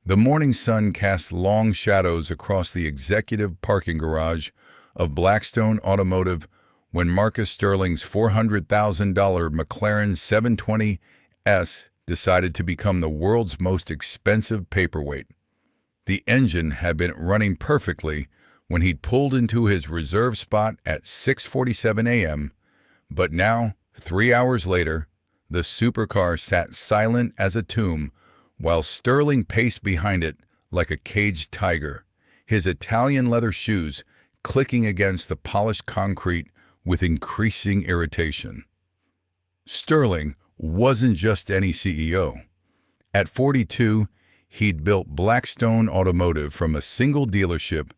The morning sun cast long shadows across the executive parking garage of Blackstone Automotive when Marcus Sterling's $400,000 McLaren 720S decided to become the world's most expensive paperweight. The engine had been running perfectly when he'd pulled into his reserve spot at 6:47 a.m., but now, 3 hours later, the supercar sat silent as a tomb while Sterling paced behind it like a caged tiger, his Italian leather shoes clicking against the polished concrete with increasing irritation. Sterling wasn't just any CEO. At 42, he'd built Blackstone Automotive from a single dealership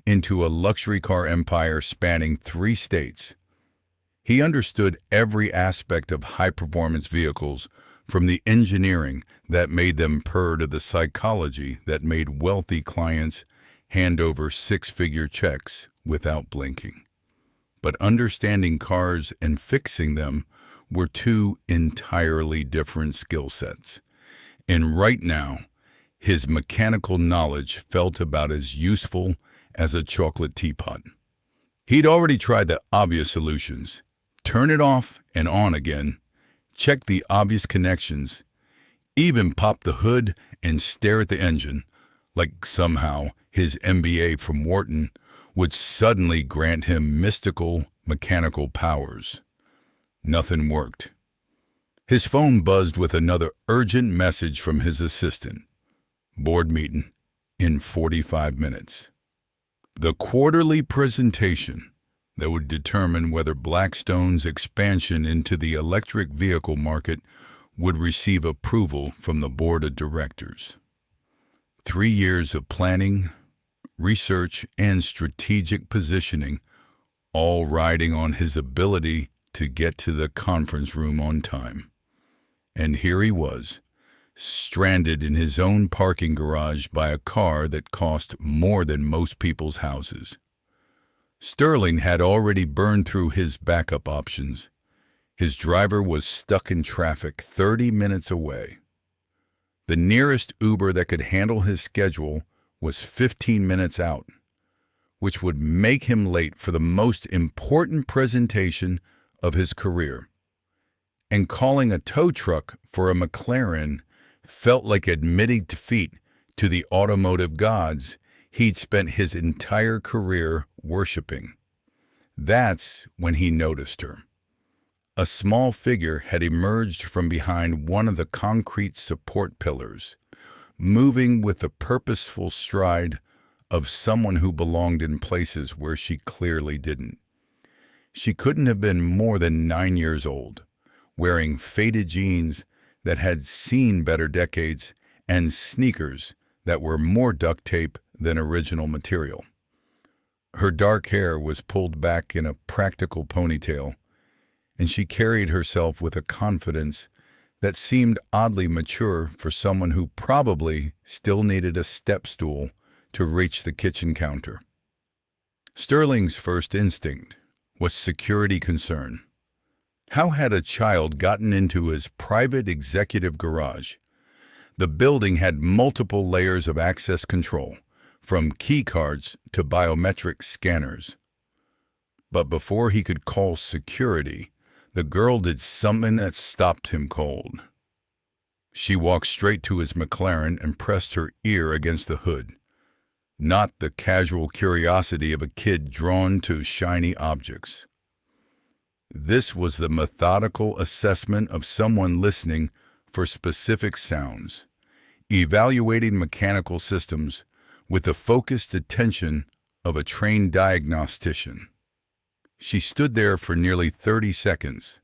into a luxury car empire spanning 3 states. He understood every aspect of high-performance vehicles, from the engineering that made them purr to the psychology that made wealthy clients hand over 6-figure checks without blinking. But understanding cars and fixing them were 2 entirely different skill sets. And right now, his mechanical knowledge felt about as useful as a chocolate teapot. He'd already tried the obvious solutions. Turn it off and on again, check the obvious connections, even pop the hood and stare at the engine, like somehow his MBA from Wharton would suddenly grant him mystical mechanical powers. Nothing worked. His phone buzzed with another urgent message from his assistant. Board meeting in 45 minutes. The quarterly presentation that would determine whether Blackstone's expansion into the electric vehicle market would receive approval from the board of directors. 3 years of planning, research, and strategic positioning, all riding on his ability to get to the conference room on time. And here he was, stranded in his own parking garage by a car that cost more than most people's houses. Sterling had already burned through his backup options. His driver was stuck in traffic 30 minutes away. The nearest Uber that could handle his schedule was 15 minutes out, which would make him late for the most important presentation of his career. And calling a tow truck for a McLaren felt like admitting defeat to the automotive gods he'd spent his entire career worshiping. That's when he noticed her. A small figure had emerged from behind one of the concrete support pillars, moving with the purposeful stride of someone who belonged in places where she clearly didn't. She couldn't have been more than 9 years old, wearing faded jeans that had seen better decades and sneakers that were more duct tape than original material. Her dark hair was pulled back in a practical ponytail, and she carried herself with a confidence that seemed oddly mature for someone who probably still needed a step stool to reach the kitchen counter. Sterling's first instinct was security concern. How had a child gotten into his private executive garage? The building had multiple layers of access control, from key cards to biometric scanners. But before he could call security, the girl did something that stopped him cold. She walked straight to his McLaren and pressed her ear against the hood, not the casual curiosity of a kid drawn to shiny objects. This was the methodical assessment of someone listening for specific sounds, evaluating mechanical systems with the focused attention of a trained diagnostician. She stood there for nearly 30 seconds,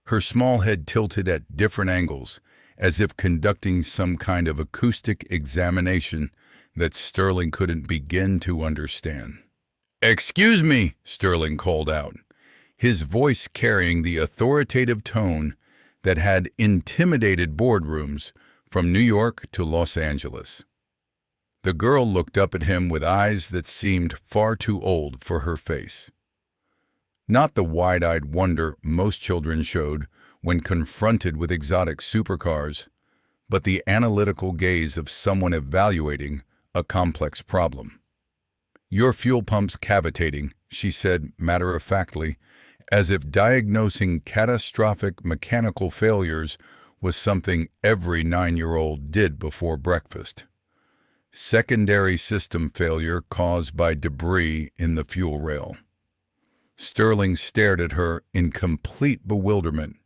her small head tilted at different angles, as if conducting some kind of acoustic examination that Sterling couldn't begin to understand. "Excuse me," Sterling called out, his voice carrying the authoritative tone that had intimidated boardrooms from New York to Los Angeles. The girl looked up at him with eyes that seemed far too old for her face. Not the wide-eyed wonder most children showed when confronted with exotic supercars, but the analytical gaze of someone evaluating a complex problem. "Your fuel pump's cavitating," she said matter-of-factly, as if diagnosing catastrophic mechanical failures was something every 9-year-old did before breakfast. "Secondary system failure caused by debris in the fuel rail." Sterling stared at her in complete bewilderment.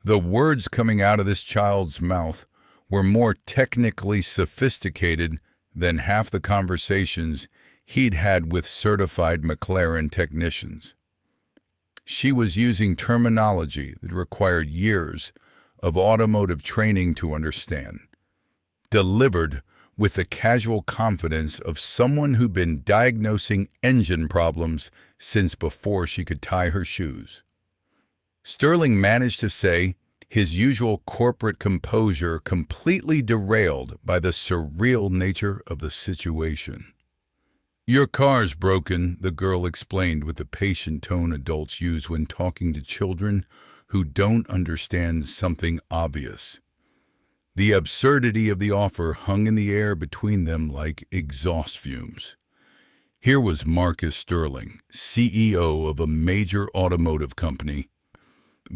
The words coming out of this child's mouth were more technically sophisticated than half the conversations he'd had with certified McLaren technicians. She was using terminology that required years of automotive training to understand, delivered with the casual confidence of someone who'd been diagnosing engine problems since before she could tie her shoes. Sterling managed to say, his usual corporate composure completely derailed by the surreal nature of the situation. "Your car's broken," the girl explained with the patient tone adults use when talking to children who don't understand something obvious. The absurdity of the offer hung in the air between them like exhaust fumes. Here was Marcus Sterling, CEO of a major automotive company,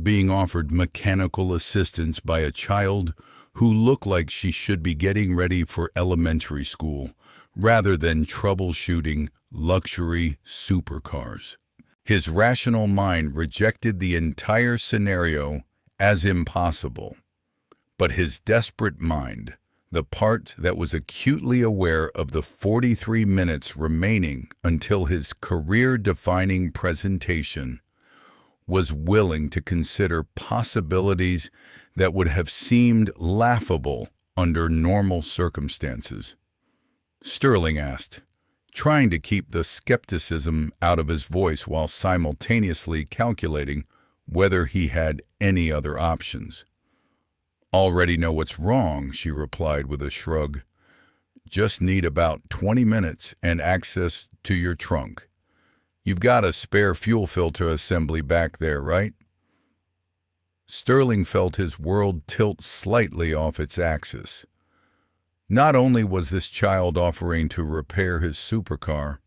being offered mechanical assistance by a child who looked like she should be getting ready for elementary school rather than troubleshooting luxury supercars. His rational mind rejected the entire scenario as impossible. But his desperate mind, the part that was acutely aware of the 43 minutes remaining until his career-defining presentation, was willing to consider possibilities that would have seemed laughable under normal circumstances. Sterling asked, trying to keep the skepticism out of his voice while simultaneously calculating whether he had any other options. "Already know what's wrong," she replied with a shrug. "Just need about 20 minutes and access to your trunk. You've got a spare fuel filter assembly back there, right?" Sterling felt his world tilt slightly off its axis. Not only was this child offering to repair his supercar,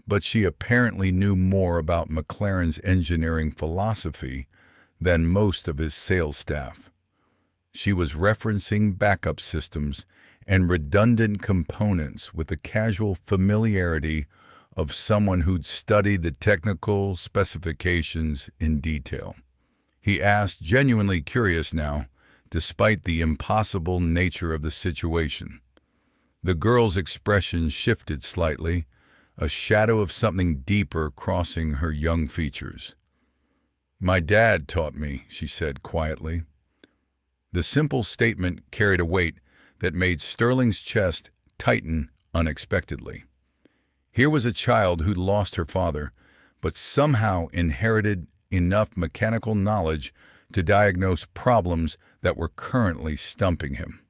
but she apparently knew more about McLaren's engineering philosophy than most of his sales staff. She was referencing backup systems and redundant components with the casual familiarity of someone who'd studied the technical specifications in detail. He asked, genuinely curious now, despite the impossible nature of the situation. The girl's expression shifted slightly, a shadow of something deeper crossing her young features. "My dad taught me," she said quietly. The simple statement carried a weight that made Sterling's chest tighten unexpectedly. Here was a child who'd lost her father, but somehow inherited enough mechanical knowledge to diagnose problems that were currently stumping him.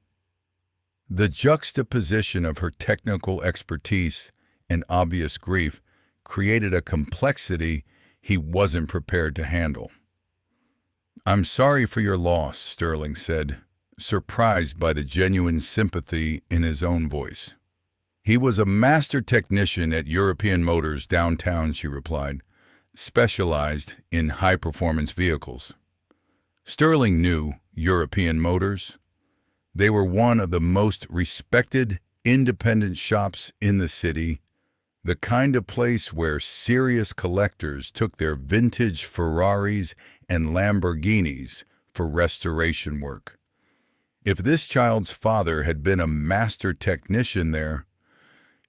The juxtaposition of her technical expertise and obvious grief created a complexity he wasn't prepared to handle. "I'm sorry for your loss," Sterling said, surprised by the genuine sympathy in his own voice. "He was a master technician at European Motors downtown," she replied, "specialized in high-performance vehicles." Sterling knew European Motors. They were one of the most respected independent shops in the city, the kind of place where serious collectors took their vintage Ferraris and Lamborghinis for restoration work. If this child's father had been a master technician there,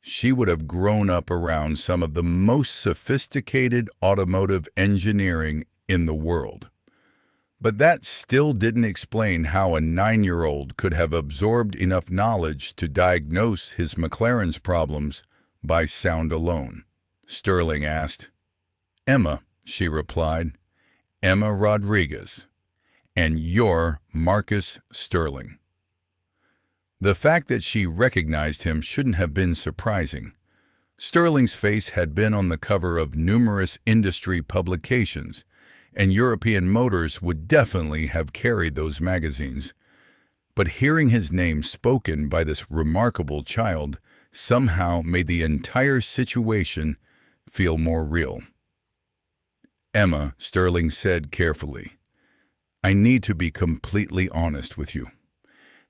she would have grown up around some of the most sophisticated automotive engineering in the world. But that still didn't explain how a 9-year-old could have absorbed enough knowledge to diagnose his McLaren's problems by sound alone. Sterling asked. "Emma," she replied. "Emma Rodriguez. And you're Marcus Sterling." The fact that she recognized him shouldn't have been surprising. Sterling's face had been on the cover of numerous industry publications, and European Motors would definitely have carried those magazines. But hearing his name spoken by this remarkable child somehow made the entire situation feel more real. "Emma," Sterling said carefully, "I need to be completely honest with you.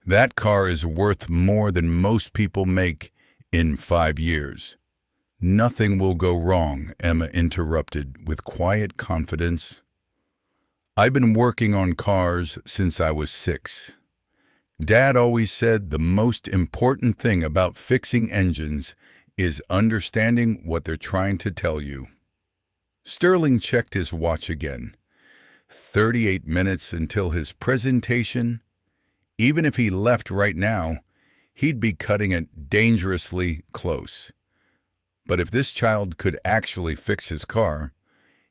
That car is worth more than most people make in 5 years." "Nothing will go wrong," Emma interrupted with quiet confidence. "I've been working on cars since I was 6. Dad always said the most important thing about fixing engines is understanding what they're trying to tell you." Sterling checked his watch again. 38 minutes until his presentation. Even if he left right now, he'd be cutting it dangerously close. But if this child could actually fix his car,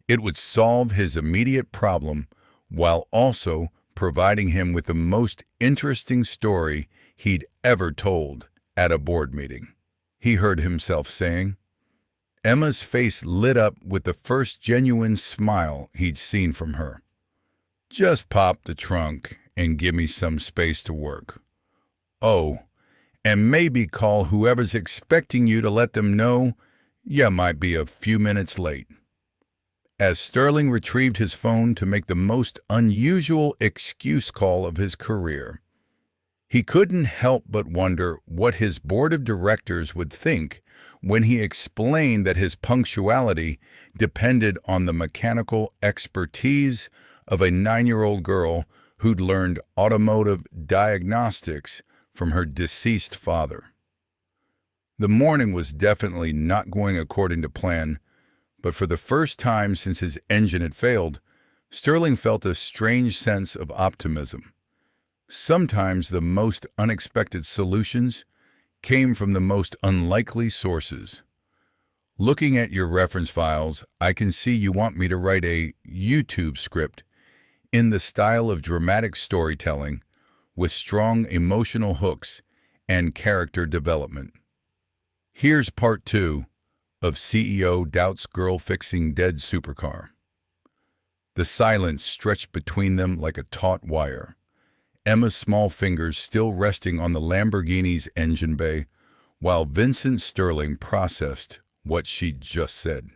it would solve his immediate problem while also providing him with the most interesting story he'd ever told at a board meeting, he heard himself saying. Emma's face lit up with the first genuine smile he'd seen from her. "Just pop the trunk and give me some space to work. Oh, and maybe call whoever's expecting you to let them know you might be a few minutes late." As Sterling retrieved his phone to make the most unusual excuse call of his career, he couldn't help but wonder what his board of directors would think when he explained that his punctuality depended on the mechanical expertise of a 9-year-old girl who'd learned automotive diagnostics from her deceased father. The morning was definitely not going according to plan, but for the first time since his engine had failed, Sterling felt a strange sense of optimism. Sometimes the most unexpected solutions came from the most unlikely sources. "Looking at your reference files, I can see you want me to write a YouTube script in the style of dramatic storytelling with strong emotional hooks and character development. Here's part 2 of CEO Doubts Girl Fixing Dead Supercar." The silence stretched between them like a taut wire, Emma's small fingers still resting on the Lamborghini's engine bay, while Vincent Sterling processed what she'd just said.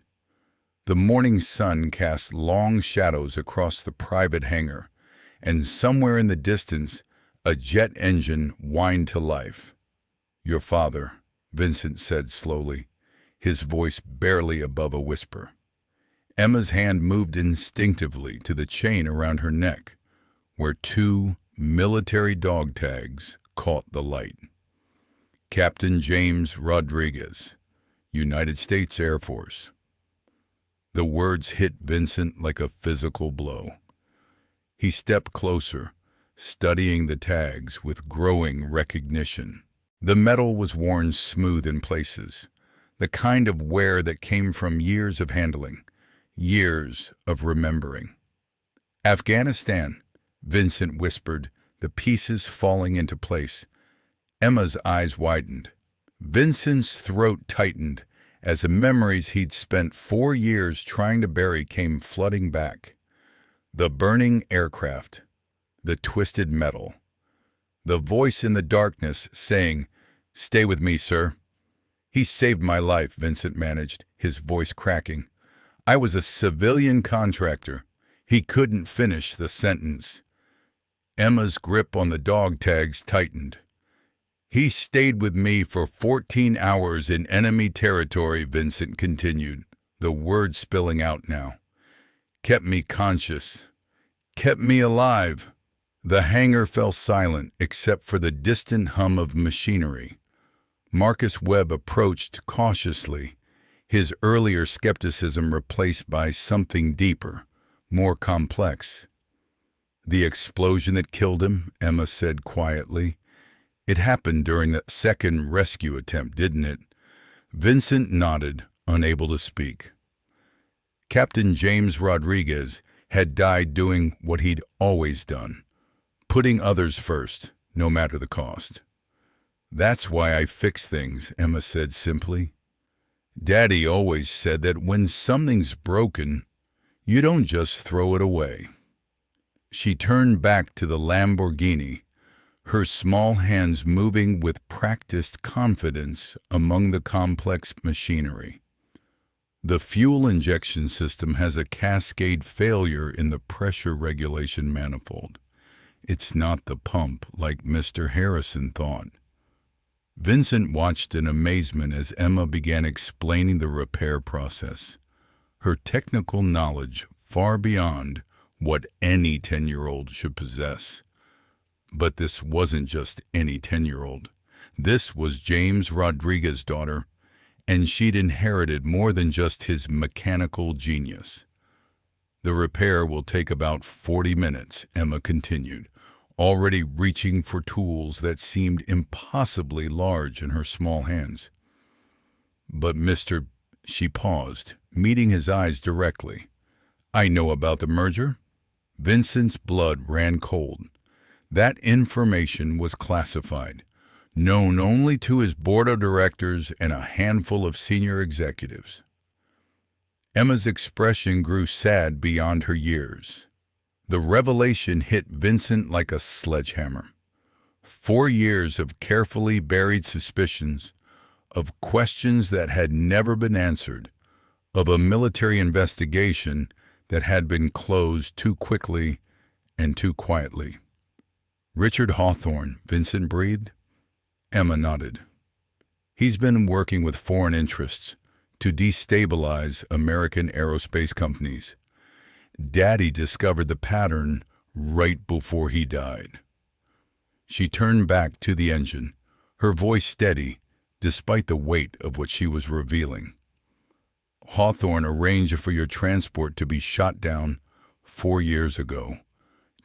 The morning sun cast long shadows across the private hangar, and somewhere in the distance, a jet engine whined to life. "Your father," Vincent said slowly, his voice barely above a whisper. Emma's hand moved instinctively to the chain around her neck, where 2 military dog tags caught the light. "Captain James Rodriguez, United States Air Force." The words hit Vincent like a physical blow. He stepped closer, studying the tags with growing recognition. The metal was worn smooth in places, the kind of wear that came from years of handling, years of remembering. "Afghanistan," Vincent whispered, the pieces falling into place. Emma's eyes widened. Vincent's throat tightened as the memories he'd spent 4 years trying to bury came flooding back. The burning aircraft, the twisted metal, the voice in the darkness saying, "Stay with me, sir." "He saved my life," Vincent managed, his voice cracking. "I was a civilian contractor." He couldn't finish the sentence. Emma's grip on the dog tags tightened. "He stayed with me for 14 hours in enemy territory," Vincent continued, the words spilling out now. "Kept me conscious. Kept me alive." The hangar fell silent except for the distant hum of machinery. Marcus Webb approached cautiously, his earlier skepticism replaced by something deeper, more complex. "The explosion that killed him," Emma said quietly. "It happened during the second rescue attempt, didn't it?" Vincent nodded, unable to speak. Captain James Rodriguez had died doing what he'd always done, putting others first, no matter the cost. "That's why I fix things," Emma said simply. "Daddy always said that when something's broken, you don't just throw it away." She turned back to the Lamborghini, her small hands moving with practiced confidence among the complex machinery. The fuel injection system has a cascade failure in the pressure regulation manifold. It's not the pump like Mr. Harrison thought. Vincent watched in amazement as Emma began explaining the repair process, her technical knowledge far beyond what any 10-year-old should possess. But this wasn't just any 10-year-old. This was James Rodriguez's daughter, and she'd inherited more than just his mechanical genius. The repair will take about 40 minutes, Emma continued, already reaching for tools that seemed impossibly large in her small hands. But she paused, meeting his eyes directly. I know about the merger. Vincent's blood ran cold. That information was classified, known only to his board of directors and a handful of senior executives. Emma's expression grew sad beyond her years. The revelation hit Vincent like a sledgehammer. 4 years of carefully buried suspicions, of questions that had never been answered, of a military investigation that had been closed too quickly and too quietly. Richard Hawthorne, Vincent breathed. Emma nodded. He's been working with foreign interests to destabilize American aerospace companies. Daddy discovered the pattern right before he died. She turned back to the engine, her voice steady despite the weight of what she was revealing. Hawthorne arranged for your transport to be shot down 4 years ago,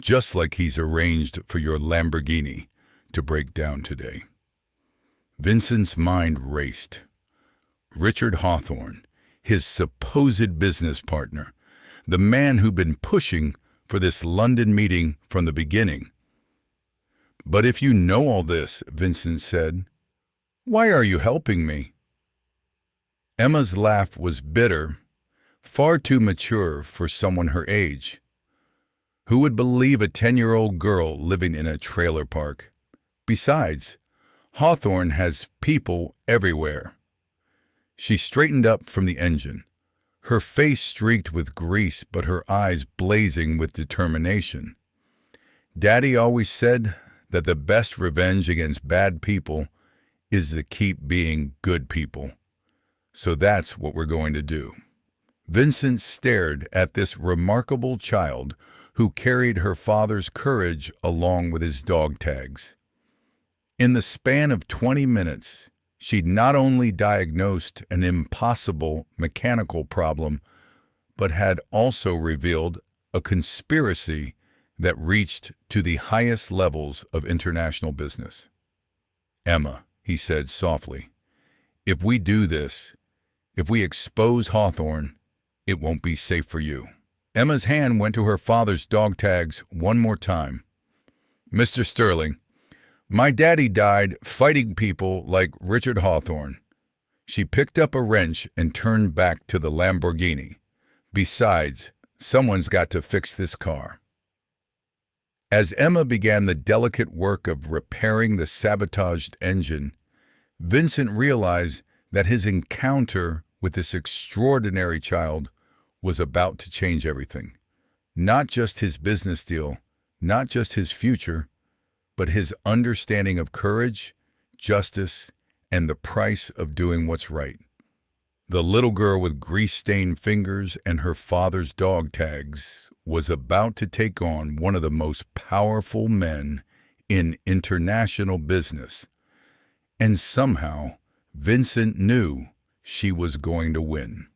just like he's arranged for your Lamborghini to break down today. Vincent's mind raced. Richard Hawthorne, his supposed business partner, the man who'd been pushing for this London meeting from the beginning. But if you know all this, Vincent said, why are you helping me? Emma's laugh was bitter, far too mature for someone her age. Who would believe a 10-year-old girl living in a trailer park? Besides, Hawthorne has people everywhere. She straightened up from the engine, her face streaked with grease but her eyes blazing with determination. Daddy always said that the best revenge against bad people is to keep being good people. So that's what we're going to do. Vincent stared at this remarkable child who carried her father's courage along with his dog tags. In the span of 20 minutes, she'd not only diagnosed an impossible mechanical problem, but had also revealed a conspiracy that reached to the highest levels of international business. Emma, he said softly, if we do this, if we expose Hawthorne, it won't be safe for you. Emma's hand went to her father's dog tags one more time. Mr. Sterling, my daddy died fighting people like Richard Hawthorne. She picked up a wrench and turned back to the Lamborghini. Besides, someone's got to fix this car. As Emma began the delicate work of repairing the sabotaged engine, Vincent realized that his encounter with this extraordinary child was about to change everything. Not just his business deal, not just his future, but his understanding of courage, justice, and the price of doing what's right. The little girl with grease-stained fingers and her father's dog tags was about to take on one of the most powerful men in international business. And somehow, Vincent knew she was going to win.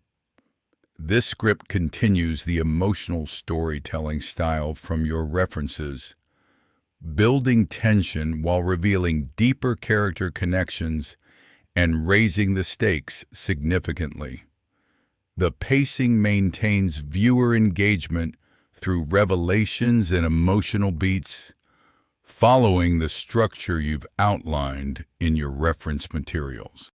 This script continues the emotional storytelling style from your references, building tension while revealing deeper character connections and raising the stakes significantly. The pacing maintains viewer engagement through revelations and emotional beats, following the structure you've outlined in your reference materials.